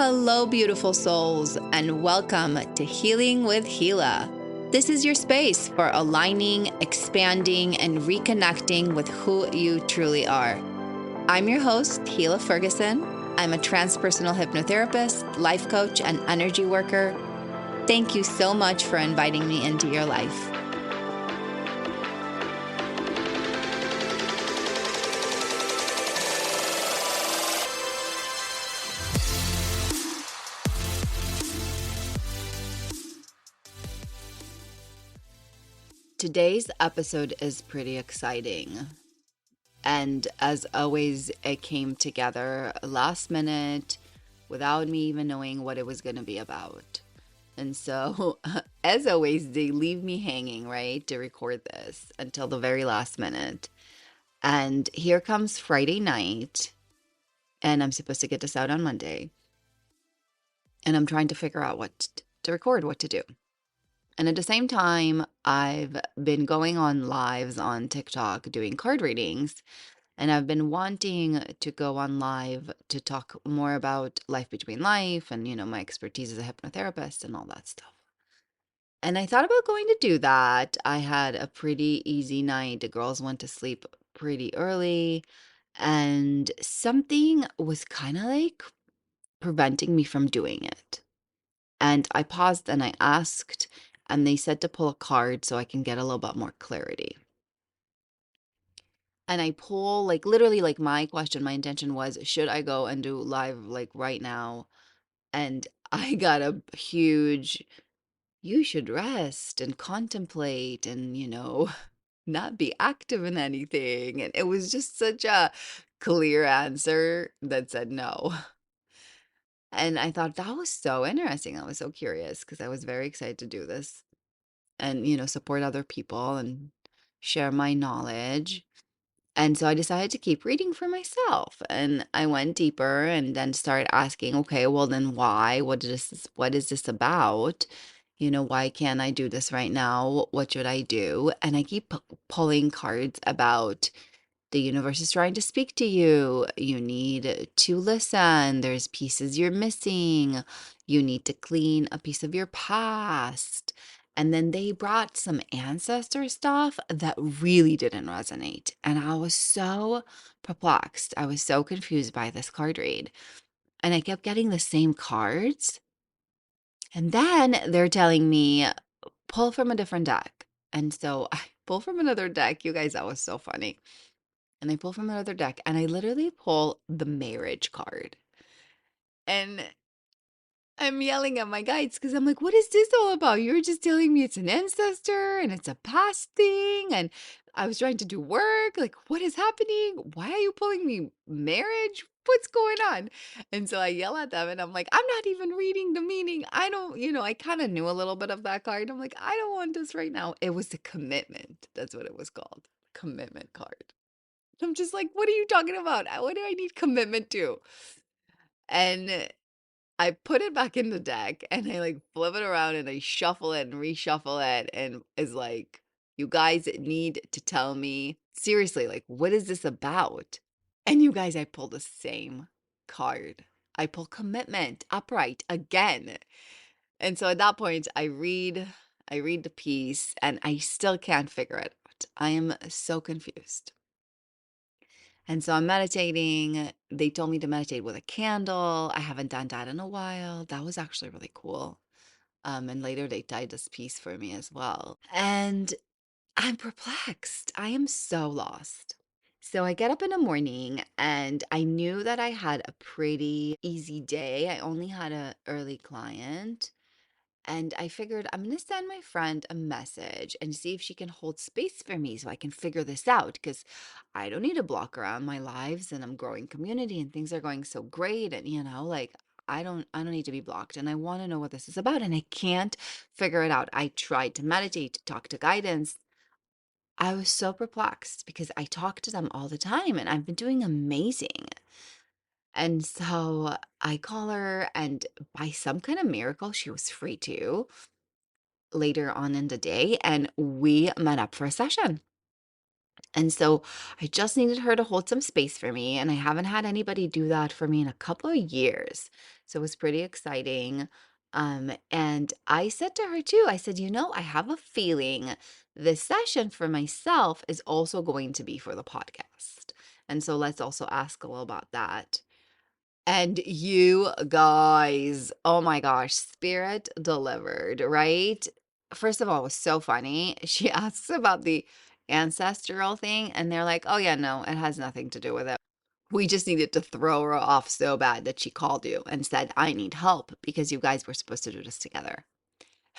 Hello, beautiful souls, and welcome to Healing with Hila. This is your space for aligning, expanding, and reconnecting with who you truly are. I'm your host, Hila Ferguson. I'm a transpersonal hypnotherapist, life coach, and energy worker. Thank you so much for inviting me into your life. Today's episode is pretty exciting. And as always, it came together last minute without me even knowing what it was going to be about. And so, as always, they leave me hanging, right, to record this until the very last minute. And here comes Friday night, and I'm supposed to get this out on Monday. And I'm trying to figure out what to record, what to do. And at the same time, I've been going on lives on TikTok doing card readings. And I've been wanting to go on live to talk more about life between life and, my expertise as a hypnotherapist and all that stuff. And I thought about going to do that. I had a pretty easy night. The girls went to sleep pretty early, and something was kind of like preventing me from doing it. And I paused and I asked, and they said to pull a card so I can get a little bit more clarity. And I pull, like, literally, like, my intention was, should I go and do live, like, right now? And I got a huge, you should rest and contemplate and, not be active in anything. And it was just such a clear answer that said no. And I thought that was so interesting. I was so curious because I was very excited to do this and, support other people and share my knowledge. And so I decided to keep reading for myself, and I went deeper and then started asking, okay, well then why? What is this about? Why can't I do this right now? What should I do? And I keep pulling cards about the universe is trying to speak to you. You need to listen. There's pieces you're missing. You need to clean a piece of your past. And then they brought some ancestor stuff that really didn't resonate. And I was so perplexed. I was so confused by this card read. And I kept getting the same cards. And then they're telling me, pull from a different deck. And so I pull from another deck. You guys, that was so funny. And I pull from another deck and I literally pull the marriage card. And I'm yelling at my guides because I'm like, what is this all about? You were just telling me it's an ancestor and it's a past thing. And I was trying to do work. Like, what is happening? Why are you pulling me marriage? What's going on? And so I yell at them and I'm like, I'm not even reading the meaning. I don't, I kind of knew a little bit of that card. I'm like, I don't want this right now. It was the commitment. That's what it was called. Commitment card. I'm just like, what are you talking about? What do I need commitment to? And I put it back in the deck and I like flip it around and I shuffle it and reshuffle it and is like, you guys need to tell me seriously, like, what is this about? And you guys, I pull the same card. I pull commitment upright again. And so at that point, I read the piece and I still can't figure it out. I am so confused. And so I'm meditating. They told me to meditate with a candle. I haven't done that in a while. That was actually really cool. And later they tied this piece for me as well. And I'm perplexed. I am so lost. So I get up in the morning and I knew that I had a pretty easy day. I only had an early client. And I figured I'm going to send my friend a message and see if she can hold space for me so I can figure this out because I don't need to block around my lives and I'm growing community and things are going so great and like I don't need to be blocked and I want to know what this is about and I can't figure it out. I tried to meditate, to talk to guidance. I was so perplexed because I talk to them all the time and I've been doing amazing. And so I call her and by some kind of miracle she was free too later on in the day and we met up for a session. And so I just needed her to hold some space for me and I haven't had anybody do that for me in a couple of years. So it was pretty exciting. And I said to her too, I said, I have a feeling this session for myself is also going to be for the podcast. And so let's also ask a little about that. And you guys, oh my gosh, Spirit delivered, right? First of all, it was so funny. She asks about the ancestral thing, and they're like, oh, yeah, no, it has nothing to do with it. We just needed to throw her off so bad that she called you and said, I need help because you guys were supposed to do this together.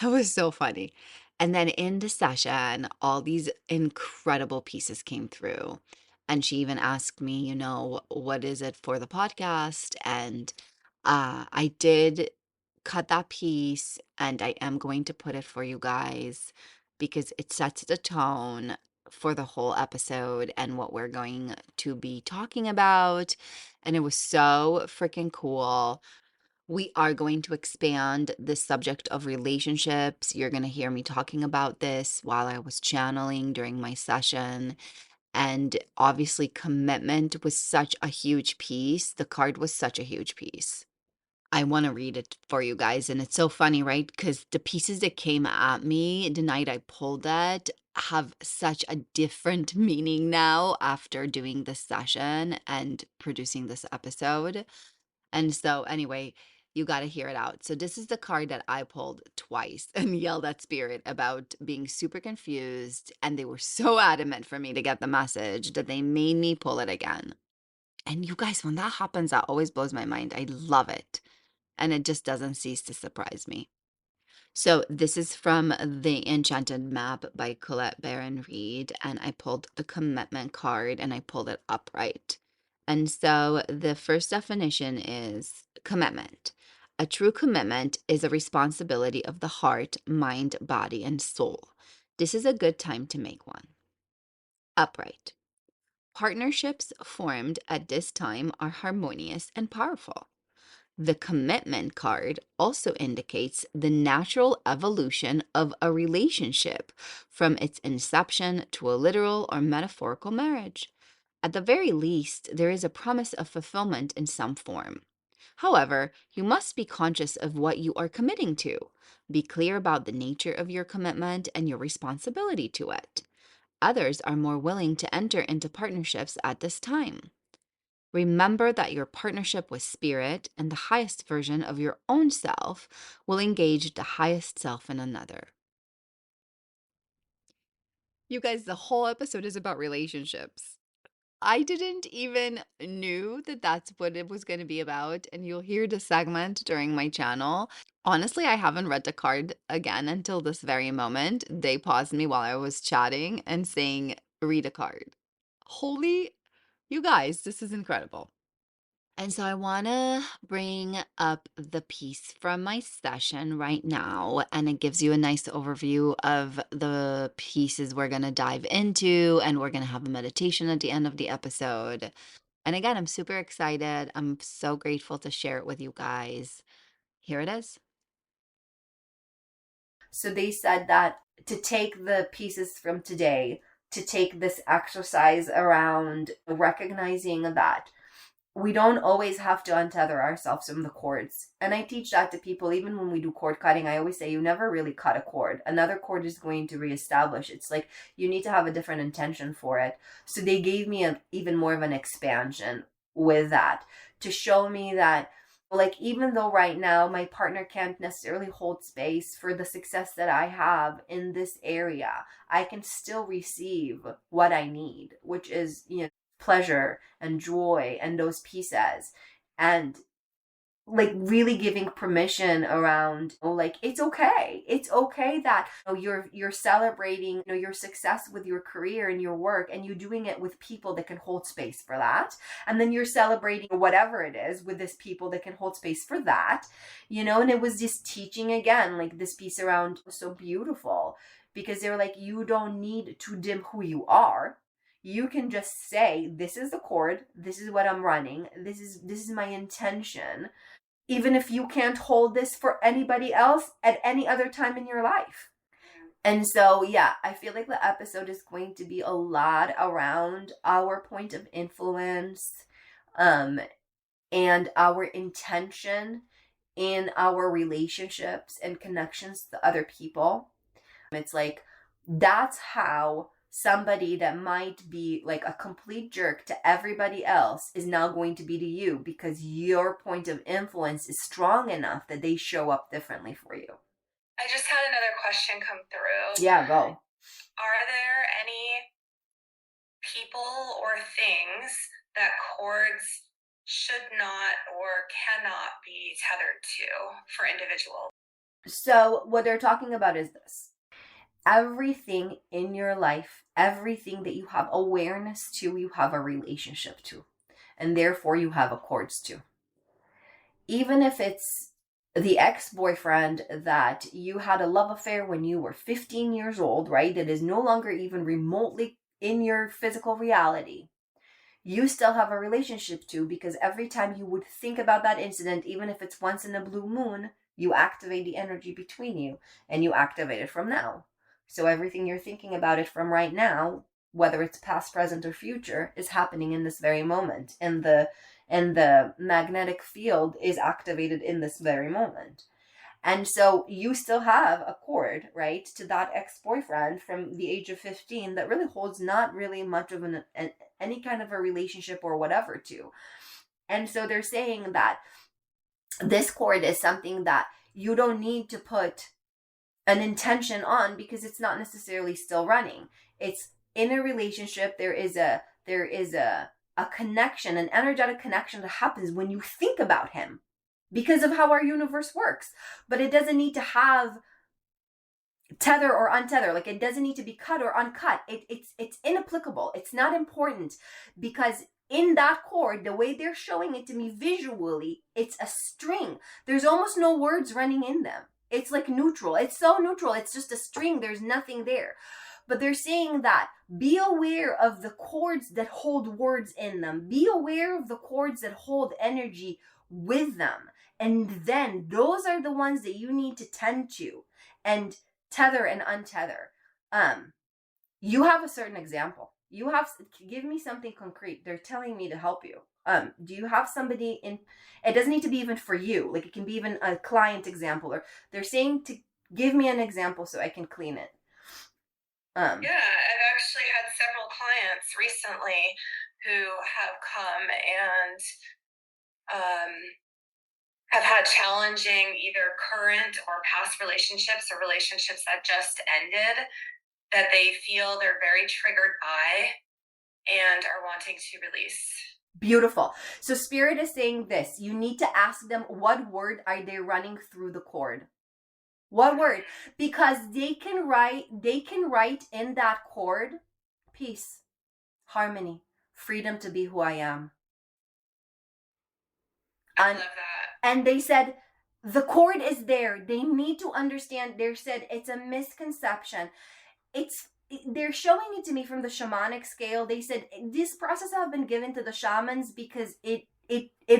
It was so funny. And then in the session, all these incredible pieces came through. And she even asked me, what is it for the podcast? And I did cut that piece and I am going to put it for you guys because it sets the tone for the whole episode and what we're going to be talking about. And it was so freaking cool. We are going to expand the subject of relationships. You're going to hear me talking about this while I was channeling during my session. And obviously, commitment was such a huge piece. The card was such a huge piece. I want to read it for you guys. And it's so funny, right? Because the pieces that came at me the night I pulled that have such a different meaning now after doing this session and producing this episode. And so, anyway, you got to hear it out. So, this is the card that I pulled twice and yelled at Spirit about being super confused. And they were so adamant for me to get the message that they made me pull it again. And you guys, when that happens, that always blows my mind. I love it. And it just doesn't cease to surprise me. So this is from The Enchanted Map by Colette Baron Reed, and I pulled the commitment card and I pulled it upright. And so the first definition is commitment. A true commitment is a responsibility of the heart, mind, body, and soul. This is a good time to make one. Upright. Partnerships formed at this time are harmonious and powerful. The commitment card also indicates the natural evolution of a relationship from its inception to a literal or metaphorical marriage. At the very least, there is a promise of fulfillment in some form. However, you must be conscious of what you are committing to. Be clear about the nature of your commitment and your responsibility to it. Others are more willing to enter into partnerships at this time. Remember that your partnership with spirit and the highest version of your own self will engage the highest self in another. You guys, the whole episode is about relationships. I didn't even knew that that's what it was going to be about, and you'll hear the segment during my channel. Honestly, I haven't read the card again until this very moment. They paused me while I was chatting and saying, read a card. Holy, you guys, this is incredible. And so I want to bring up the piece from my session right now, and it gives you a nice overview of the pieces we're going to dive into, and we're going to have a meditation at the end of the episode. And again, I'm super excited. I'm so grateful to share it with you guys. Here it is. So they said that to take the pieces from today, to take this exercise around recognizing that we don't always have to untether ourselves from the cords. And I teach that to people even when we do cord cutting. I always say you never really cut a cord. Another cord is going to reestablish. It's like you need to have a different intention for it. So they gave me even more of an expansion with that to show me that, like, even though right now my partner can't necessarily hold space for the success that I have in this area, I can still receive what I need, which is, pleasure and joy and those pieces. And like really giving permission around, like, it's okay that you're celebrating your success with your career and your work, and you're doing it with people that can hold space for that, and then you're celebrating whatever it is with this people that can hold space for that. And it was just teaching again, like this piece around so beautiful, because they were like, you don't need to dim who you are. You can just say, this is the chord, this is what I'm running, this is my intention, even if you can't hold this for anybody else at any other time in your life. And so, yeah, I feel like the episode is going to be a lot around our point of influence, and our intention in our relationships and connections to other people. It's like, that's how somebody that might be like a complete jerk to everybody else is now going to be to you, because your point of influence is strong enough that they show up differently for you. I just had another question come through. Yeah, go. Are there any people or things that chords should not or cannot be tethered to for individuals? So what they're talking about is this: everything in your life, everything that you have awareness to, you have a relationship to, and therefore you have accords to. Even if it's the ex-boyfriend that you had a love affair when you were 15 years old, right? That is no longer even remotely in your physical reality. You still have a relationship to, because every time you would think about that incident, even if it's once in a blue moon, you activate the energy between you, and you activate it from now. So everything you're thinking about it from right now, whether it's past, present, or future, is happening in this very moment. And the magnetic field is activated in this very moment. And so you still have a cord, right, to that ex-boyfriend from the age of 15 that really holds not really much of any kind of a relationship or whatever to. And so they're saying that this cord is something that you don't need to put an intention on, because it's not necessarily still running. It's in a relationship. There is a connection, an energetic connection that happens when you think about him, because of how our universe works. But it doesn't need to have tether or untether. Like, it doesn't need to be cut or uncut. It's inapplicable. It's not important, because in that cord, the way they're showing it to me visually, it's a string. There's almost no words running in them. It's like neutral. It's so neutral. It's just a string. There's nothing there. But they're saying that be aware of the chords that hold words in them. Be aware of the chords that hold energy with them. And then those are the ones that you need to tend to and tether and untether. You have a certain example. Give me something concrete. They're telling me to help you. Do you have somebody in, it doesn't need to be even for you. Like, it can be even a client example, or they're saying to give me an example so I can clean it. Yeah, I've actually had several clients recently who have come and have had challenging either current or past relationships, or relationships that just ended, that they feel they're very triggered by and are wanting to release. Beautiful. So Spirit is saying this: you need to ask them, what word are they running through the cord? What word? Because they can write in that cord peace, harmony, freedom to be who I am. I love that. And they said the cord is there. They need to understand. They said it's a misconception. They're showing it to me from the shamanic scale. They said this process have been given to the shamans because it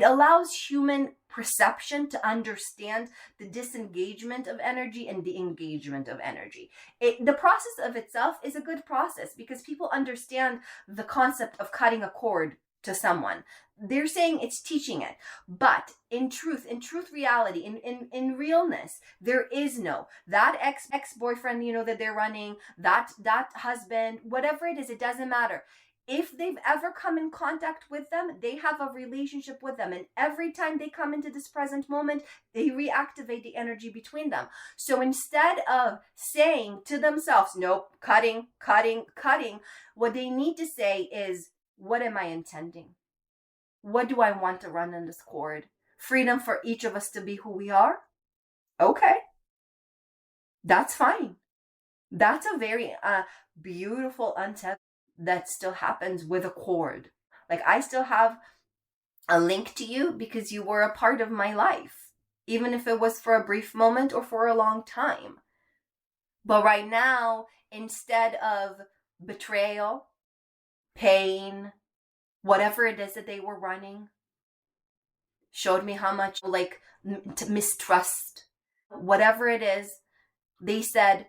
allows human perception to understand the disengagement of energy and the engagement of energy. The process of itself is a good process because people understand the concept of cutting a cord to someone. They're saying it's teaching it. But in truth, reality, in realness, there is no, that ex-boyfriend, that they're running, that husband, whatever it is, it doesn't matter. If they've ever come in contact with them, they have a relationship with them. And every time they come into this present moment, they reactivate the energy between them. So instead of saying to themselves, nope, cutting, what they need to say is, what am I intending? What do I want to run in this cord? Freedom for each of us to be who we are? Okay. That's fine. That's a very beautiful untether that still happens with a cord. Like, I still have a link to you because you were a part of my life, even if it was for a brief moment or for a long time. But right now, instead of betrayal, pain, whatever it is that they were running, showed me how much mistrust, whatever it is, they said,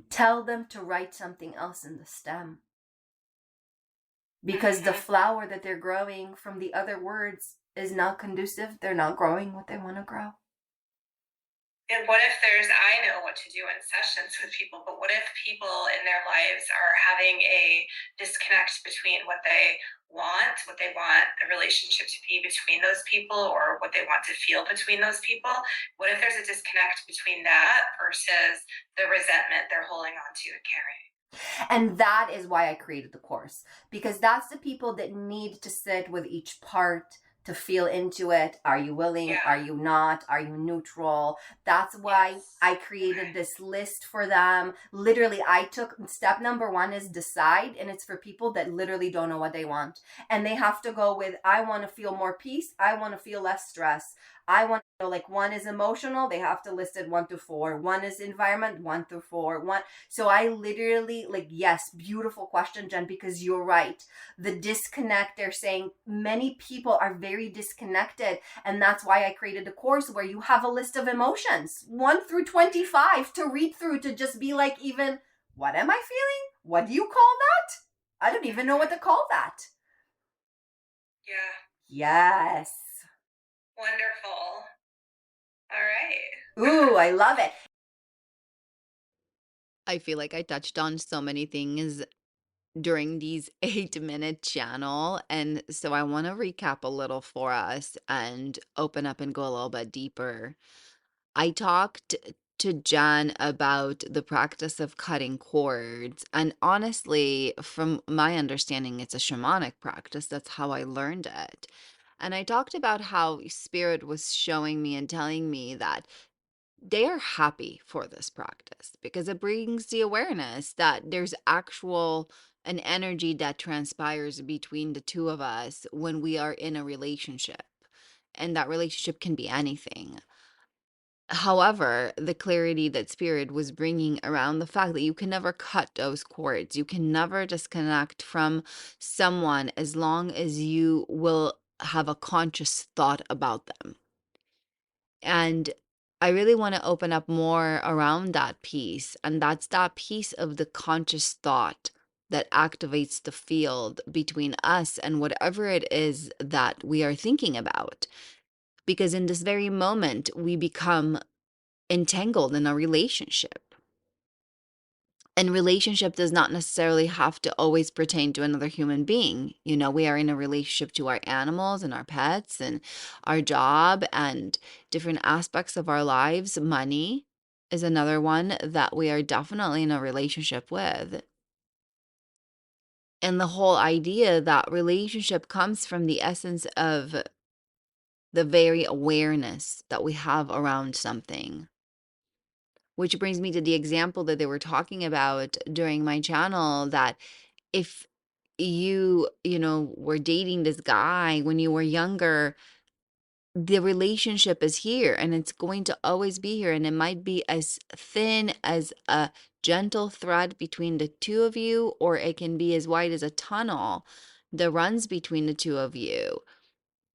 tell them to write something else in the stem. Because the flower that they're growing from the other words is not conducive, they're not growing what they want to grow. And what if I know what to do in sessions with people, but what if people in their lives are having a disconnect between what they want the relationship to be between those people, or what they want to feel between those people? What if there's a disconnect between that versus the resentment they're holding on to and carrying? And that is why I created the course, because that's the people that need to sit with each part to feel into it. Are you willing? Yeah. Are you not? Are you neutral? That's why Yes. I created this list for them. Literally, I took step number 1 is decide, and it's for people that literally don't know what they want. And they have to go with, I want to feel more peace. I want to feel less stress. I want to know, like, 1 is emotional. They have to list it 1 to 4. 1 is environment, 1 to 4. 1. So I literally, like, yes, beautiful question, Jen, because you're right. The disconnect, they're saying many people are very disconnected. And that's why I created a course where you have a list of emotions, 1 through 25, to read through, to just be like, even, what am I feeling? What do you call that? I don't even know what to call that. Yeah. Yes. Wonderful. All right. Ooh, I love it. I feel like I touched on so many things during these 8-minute channel, and so I want to recap a little for us and open up and go a little bit deeper. I talked to Jen about the practice of cutting cords, and honestly, from my understanding, it's a shamanic practice. That's how I learned it. And I talked about how spirit was showing me and telling me that they are happy for this practice because it brings the awareness that there's actual an energy that transpires between the two of us when we are in a relationship, and that relationship can be anything. However, the clarity that spirit was bringing around the fact that you can never cut those cords, you can never disconnect from someone as long as you will have a conscious thought about them. And I really want to open up more around that piece. And that's that piece of the conscious thought that activates the field between us and whatever it is that we are thinking about. Because in this very moment, we become entangled in a relationship. And relationship does not necessarily have to always pertain to another human being. You know, we are in a relationship to our animals and our pets and our job and different aspects of our lives. Money is another one that we are definitely in a relationship with. And the whole idea that relationship comes from the essence of the very awareness that we have around something. Which brings me to the example that they were talking about during my channel, that if you were dating this guy when you were younger, the relationship is here and it's going to always be here. And it might be as thin as a gentle thread between the two of you, or it can be as wide as a tunnel that runs between the two of you.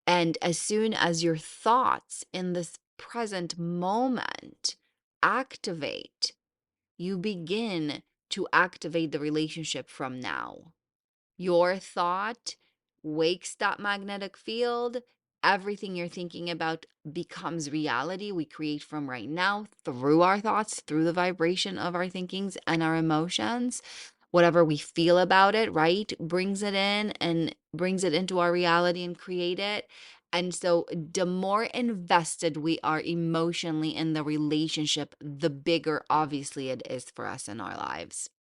And as soon as your thoughts in this present moment activate, you begin to activate the relationship from now. Your thought wakes that magnetic field. Everything you're thinking about becomes reality. We create from right now through our thoughts, through the vibration of our thinkings and our emotions. Whatever we feel about it, right, brings it in and brings it into our reality and create it. And so the more invested we are emotionally in the relationship, the bigger obviously it is for us in our lives.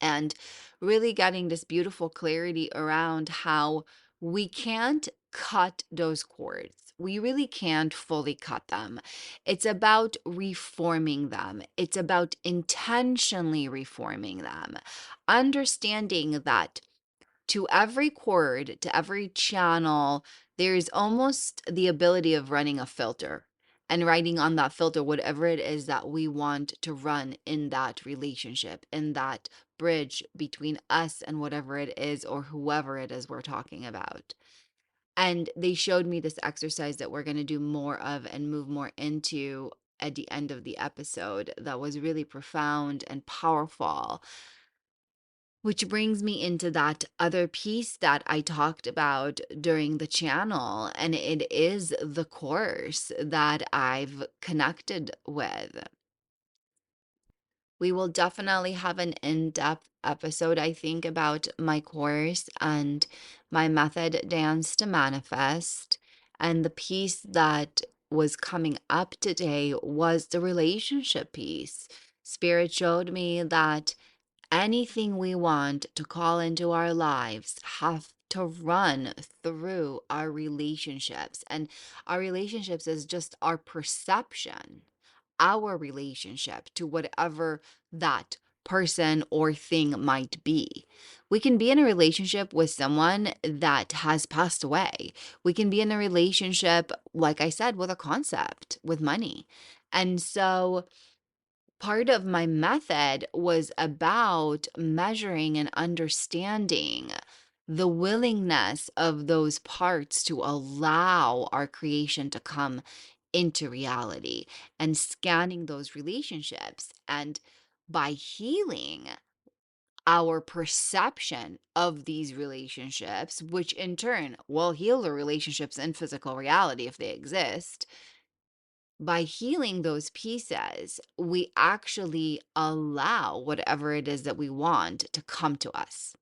And really getting this beautiful clarity around how we can't cut those cords. We really can't fully cut them. It's about reforming them. It's about intentionally reforming them. Understanding that to every chord, to every channel, there's almost the ability of running a filter and writing on that filter whatever it is that we want to run in that relationship, in that bridge between us and whatever it is or whoever it is we're talking about. And they showed me this exercise that we're going to do more of and move more into at the end of the episode that was really profound and powerful. Which brings me into that other piece that I talked about during the channel, and it is the course that I've connected with. We will definitely have an in-depth episode, I think, about my course and my method, Dance to Manifest. And the piece that was coming up today was the relationship piece. Spirit showed me that anything we want to call into our lives have to run through our relationships. And our relationships is just our perception, our relationship to whatever that person or thing might be. We can be in a relationship with someone that has passed away. We can be in a relationship, like I said, with a concept, with money. And so part of my method was about measuring and understanding the willingness of those parts to allow our creation to come into reality and scanning those relationships. And by healing our perception of these relationships, which in turn will heal the relationships in physical reality if they exist, by healing those pieces, we actually allow whatever it is that we want to come to us.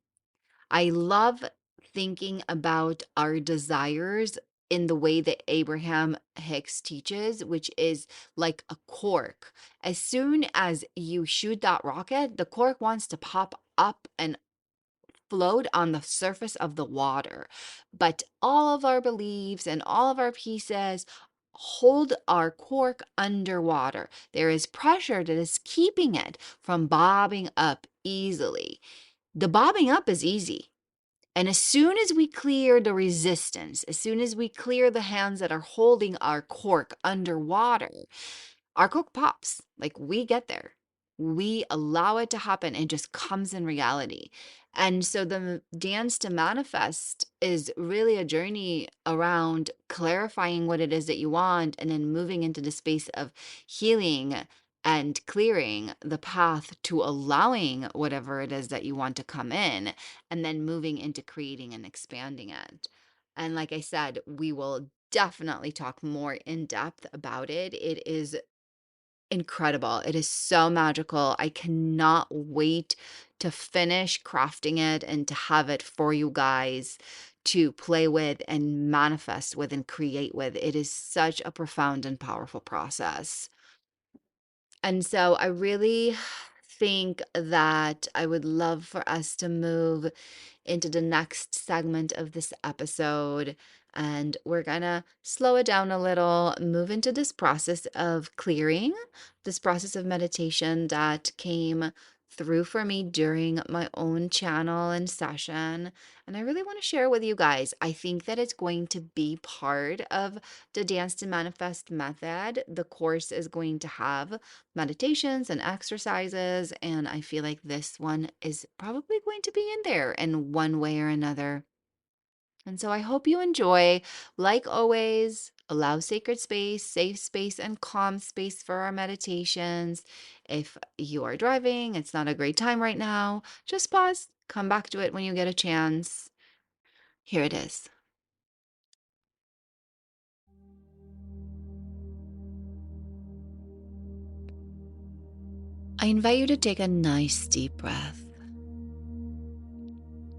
I love thinking about our desires in the way that Abraham Hicks teaches, which is like a cork. As soon as you shoot that rocket, the cork wants to pop up and float on the surface of the water. But all of our beliefs and all of our pieces hold our cork underwater. There is pressure that is keeping it from bobbing up easily. The bobbing up is easy. And as soon as we clear the resistance, as soon as we clear the hands that are holding our cork underwater, our cork pops. Like we get there. We allow it to happen. It just comes in reality. And so the dance to manifest is really a journey around clarifying what it is that you want and then moving into the space of healing and clearing the path to allowing whatever it is that you want to come in, and then moving into creating and expanding it. And like I said, we will definitely talk more in depth about it. It is incredible. It is so magical. I cannot wait to finish crafting it and to have it for you guys to play with and manifest with and create with. It is such a profound and powerful process. And so I really think that I would love for us to move into the next segment of this episode. And we're gonna slow it down a little, move into this process of clearing, this process of meditation that came through for me during my own channel and session. And I really want to share with you guys. I think that it's going to be part of the Dance to Manifest method. The course is going to have meditations and exercises, and I feel like this one is probably going to be in there in one way or another. And so I hope you enjoy. Like always, allow sacred space, safe space, and calm space for our meditations. If you are driving, it's not a great time right now, just pause, come back to it when you get a chance. Here it is. I invite you to take a nice deep breath,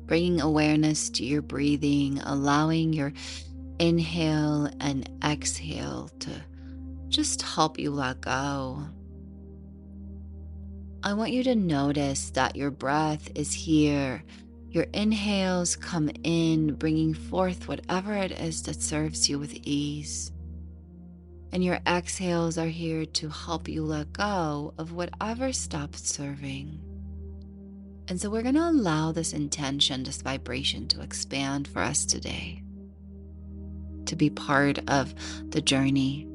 bringing awareness to your breathing, allowing your inhale and exhale to just help you let go. I want you to notice that your breath is here. Your inhales come in, bringing forth whatever it is that serves you with ease. And your exhales are here to help you let go of whatever stopped serving. And so we're going to allow this intention, this vibration to expand for us today, to be part of the journey.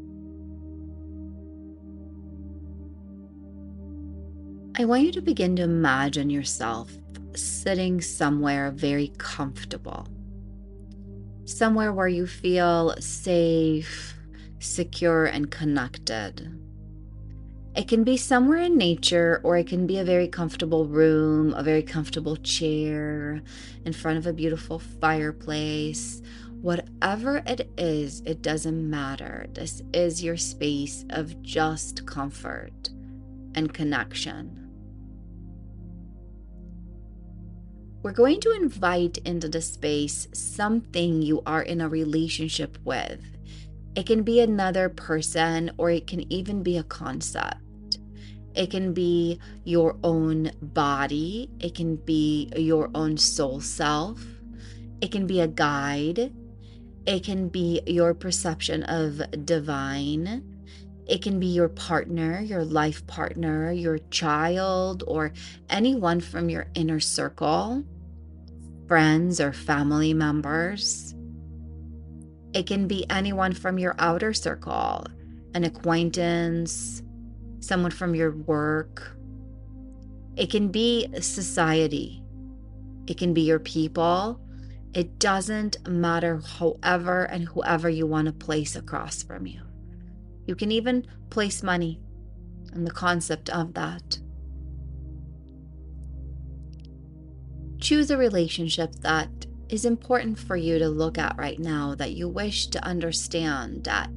I want you to begin to imagine yourself sitting somewhere very comfortable, somewhere where you feel safe, secure, and connected. It can be somewhere in nature, or it can be a very comfortable room, a very comfortable chair in front of a beautiful fireplace. Whatever it is, it doesn't matter. This is your space of just comfort and connection. We're going to invite into the space something you are in a relationship with. It can be another person, or it can even be a concept. It can be your own body. It can be your own soul self. It can be a guide. It can be your perception of divine. It can be your partner, your life partner, your child, or anyone from your inner circle, friends or family members. It can be anyone from your outer circle, an acquaintance, someone from your work. It can be society. It can be your people. It doesn't matter, however and whoever you want to place across from you. You can even place money and the concept of that. Choose a relationship that is important for you to look at right now, that you wish to understand, that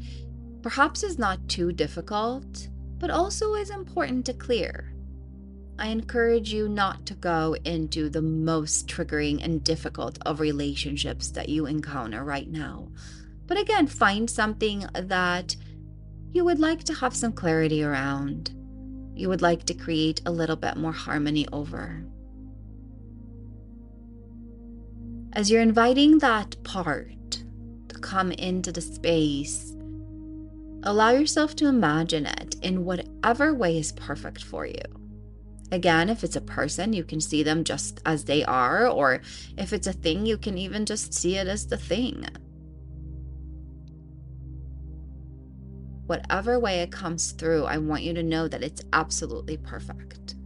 perhaps is not too difficult, but also is important to clear. I encourage you not to go into the most triggering and difficult of relationships that you encounter right now. But again, find something that you would like to have some clarity around. You would like to create a little bit more harmony over. As you're inviting that part to come into the space, allow yourself to imagine it in whatever way is perfect for you. Again, if it's a person, you can see them just as they are, or if it's a thing, you can even just see it as the thing. Whatever way it comes through, I want you to know that it's absolutely perfect.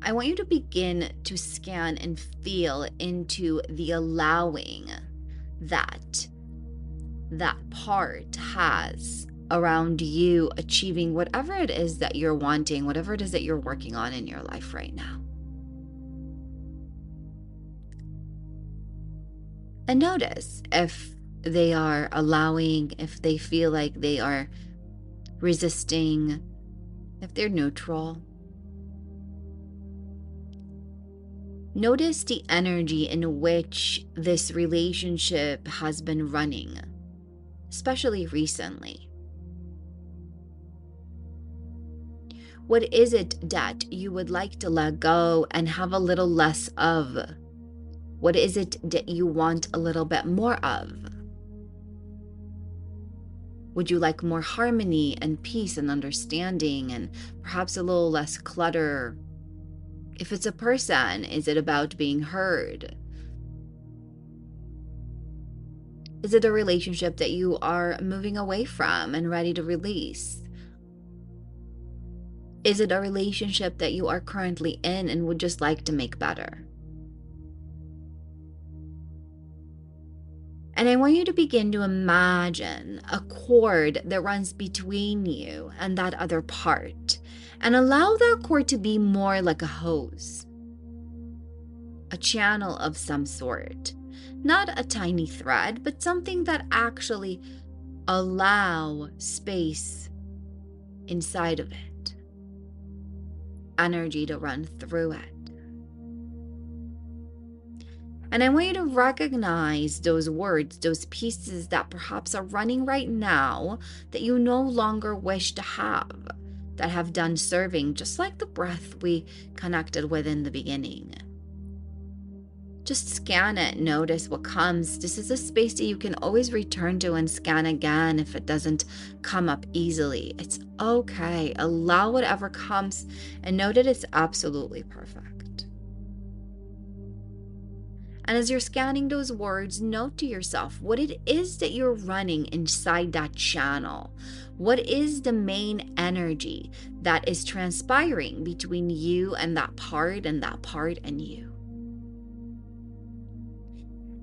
I want you to begin to scan and feel into the allowing that part has around you achieving whatever it is that you're wanting, whatever it is that you're working on in your life right now. And notice if they are allowing, if they feel like they are resisting, if they're neutral. Notice the energy in which this relationship has been running, especially recently. What is it that you would like to let go and have a little less of? What is it that you want a little bit more of? Would you like more harmony and peace and understanding, and perhaps a little less clutter? If it's a person, is it about being heard? Is it a relationship that you are moving away from and ready to release? Is it a relationship that you are currently in and would just like to make better? And I want you to begin to imagine a cord that runs between you and that other part, and allow that cord to be more like a hose, a channel of some sort. Not a tiny thread, but something that actually allow space inside of it, energy to run through it. And I want you to recognize those words, those pieces that perhaps are running right now that you no longer wish to have, that have done serving, just like the breath we connected with in the beginning. Just scan it, notice what comes. This is a space that you can always return to and scan again if it doesn't come up easily. It's okay. Allow whatever comes and know that it's absolutely perfect. And as you're scanning those words, note to yourself what it is that you're running inside that channel. What is the main energy that is transpiring between you and that part and you?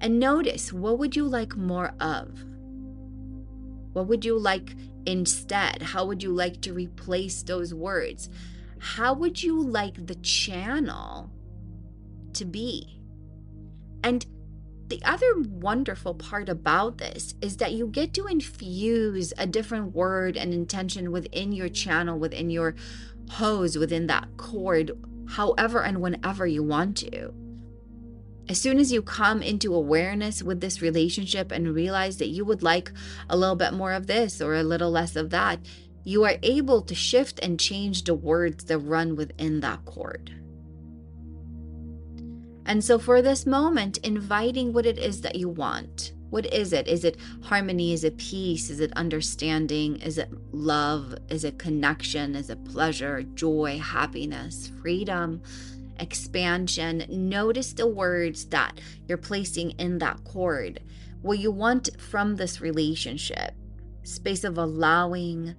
And notice, what would you like more of? What would you like instead? How would you like to replace those words? How would you like the channel to be? And the other wonderful part about this is that you get to infuse a different word and intention within your channel, within your hose, within that chord, however and whenever you want to. As soon as you come into awareness with this relationship and realize that you would like a little bit more of this or a little less of that, you are able to shift and change the words that run within that chord. And so for this moment, inviting what it is that you want. What is it? Is it harmony? Is it peace? Is it understanding? Is it love? Is it connection? Is it pleasure, joy, happiness, freedom, expansion? Notice the words that you're placing in that chord. What you want from this relationship. Space of allowing.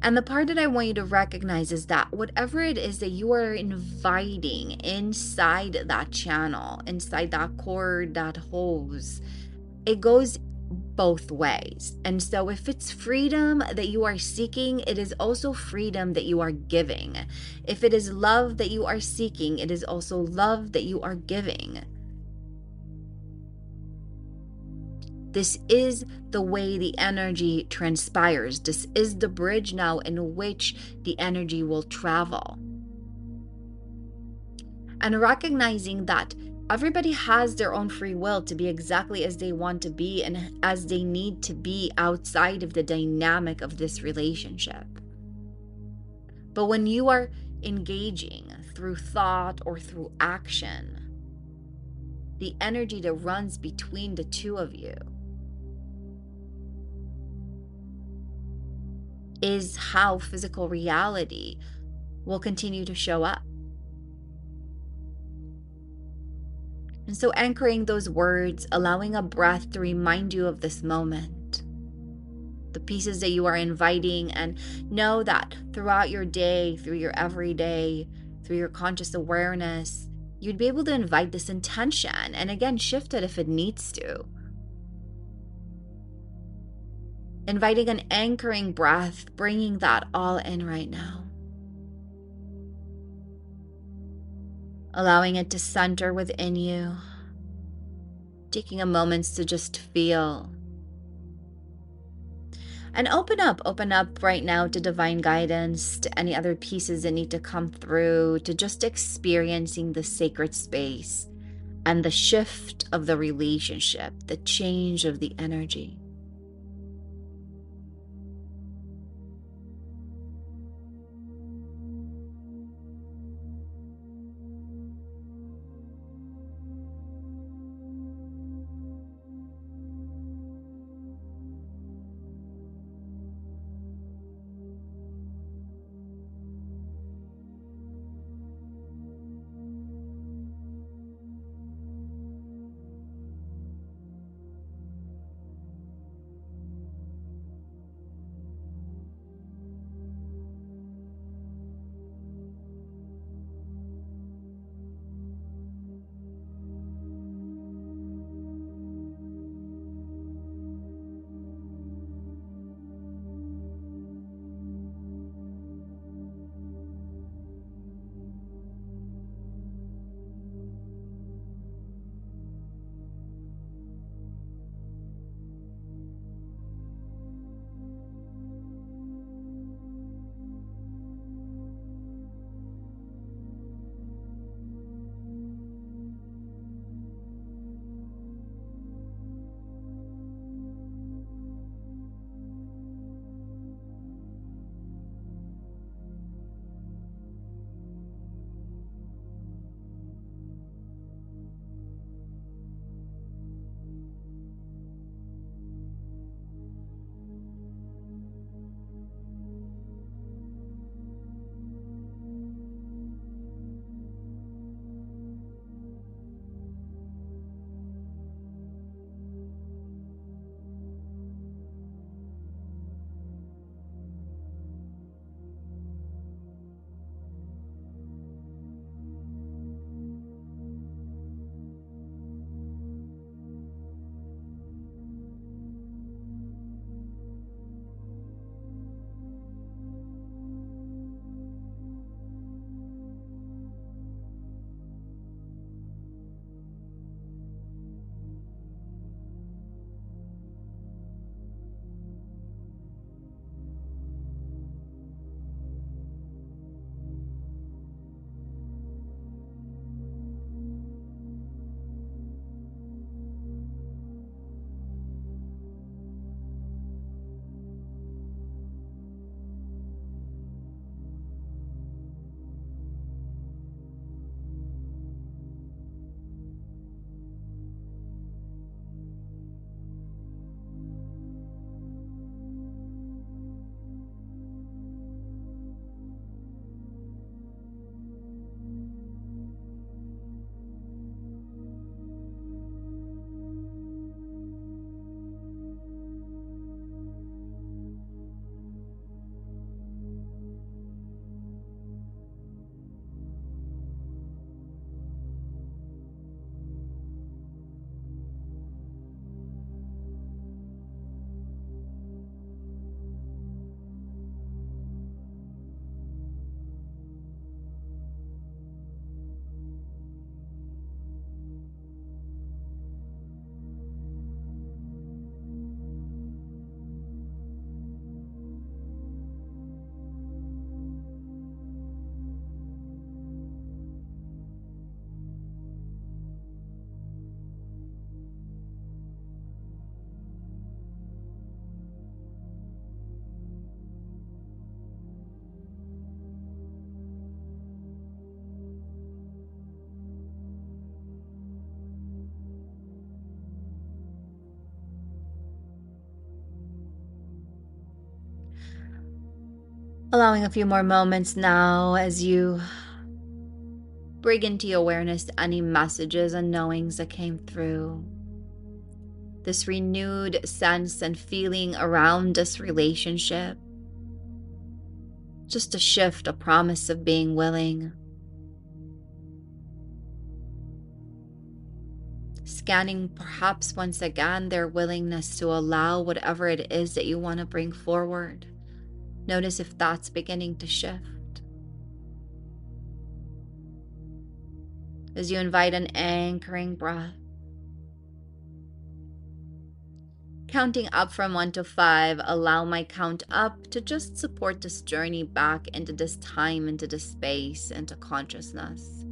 And the part that I want you to recognize is that whatever it is that you are inviting inside that channel, inside that chord, that hose, it goes both ways. And so if it's freedom that you are seeking, it is also freedom that you are giving. If it is love that you are seeking, it is also love that you are giving. This is the way the energy transpires. This is the bridge now in which the energy will travel. And recognizing that everybody has their own free will to be exactly as they want to be and as they need to be outside of the dynamic of this relationship. But when you are engaging through thought or through action, the energy that runs between the two of you is how physical reality will continue to show up. And so anchoring those words, allowing a breath to remind you of this moment, the pieces that you are inviting, and know that throughout your day, through your everyday, through your conscious awareness, you'd be able to invite this intention and again, shift it if it needs to. Inviting an anchoring breath, bringing that all in right now. Allowing it to center within you. Taking a moment to just feel. And open up right now to divine guidance, to any other pieces that need to come through, to just experiencing the sacred space and the shift of the relationship, the change of the energy. Allowing a few more moments now as you bring into your awareness any messages and knowings that came through. This renewed sense and feeling around this relationship. Just a shift, a promise of being willing. Scanning perhaps once again their willingness to allow whatever it is that you want to bring forward. Notice if that's beginning to shift. As you invite an anchoring breath. Counting up from 1 to 5, allow my count up to just support this journey back into this time, into this space, into consciousness.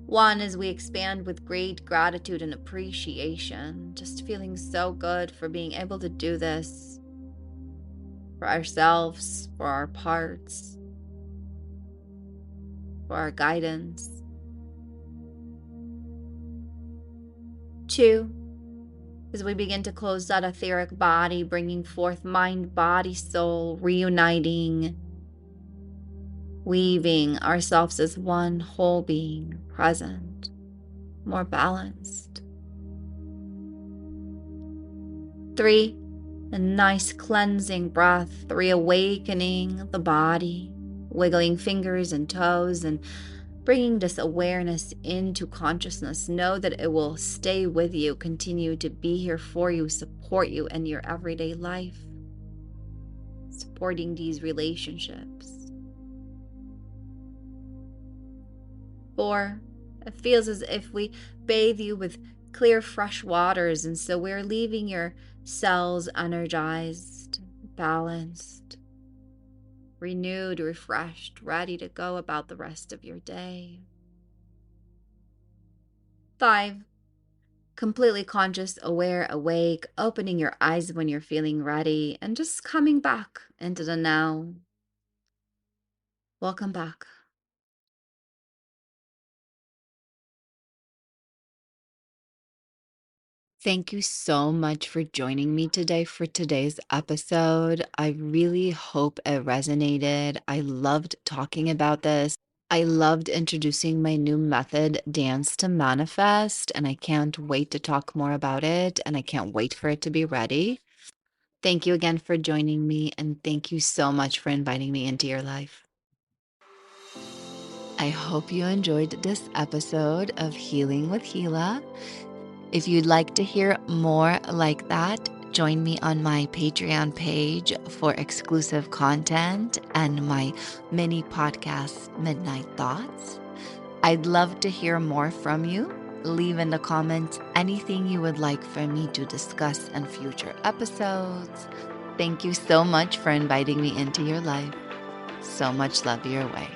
1 as we expand with great gratitude and appreciation, just feeling so good for being able to do this for ourselves, for our parts, for our guidance. 2 as we begin to close that etheric body, bringing forth mind, body, soul, reuniting, weaving ourselves as one whole being, present, more balanced. 3, a nice cleansing breath, reawakening the body, wiggling fingers and toes and bringing this awareness into consciousness. Know that it will stay with you, continue to be here for you, support you in your everyday life, supporting these relationships. 4, it feels as if we bathe you with clear, fresh waters, and so we're leaving your cells energized, balanced, renewed, refreshed, ready to go about the rest of your day. 5, completely conscious, aware, awake, opening your eyes when you're feeling ready, and just coming back into the now. Welcome back. Thank you so much for joining me today for today's episode. I really hope it resonated. I loved talking about this. I loved introducing my new method, Dance to Manifest, and I can't wait to talk more about it, and I can't wait for it to be ready. Thank you again for joining me, and thank you so much for inviting me into your life. I hope you enjoyed this episode of Healing with Hila. If you'd like to hear more like that, join me on my Patreon page for exclusive content and my mini podcast, Midnight Thoughts. I'd love to hear more from you. Leave in the comments anything you would like for me to discuss in future episodes. Thank you so much for inviting me into your life. So much love your way.